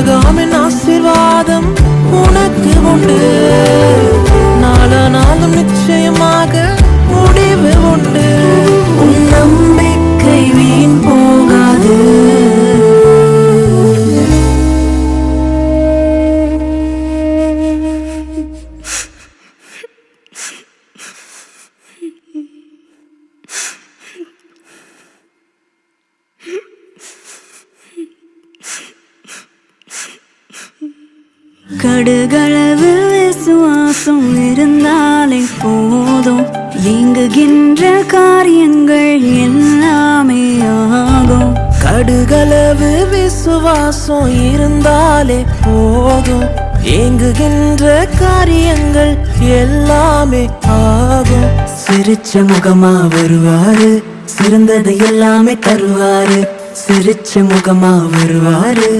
ஆபிரகாமின் ஆசீர்வாதம் உனக்கு உண்டு. நாளும் நிச்சயமாக முடிவு உண்டு. உன் நம்பிக்கை வீண் போகாது. கடுகளவு விசுவாசம் இருந்தாலே போதும், இயங்குகின்ற காரியங்கள் எல்லாமே ஆகும். கடுகளவு விசுவாசம் இருந்தாலே போதும், ஏங்குகின்ற காரியங்கள் எல்லாமே ஆகும். சிரிச்ச முகமா வருவாரு, சிறந்ததை எல்லாமே தருவாரு. சிரிச்ச முகமா வருவாரு,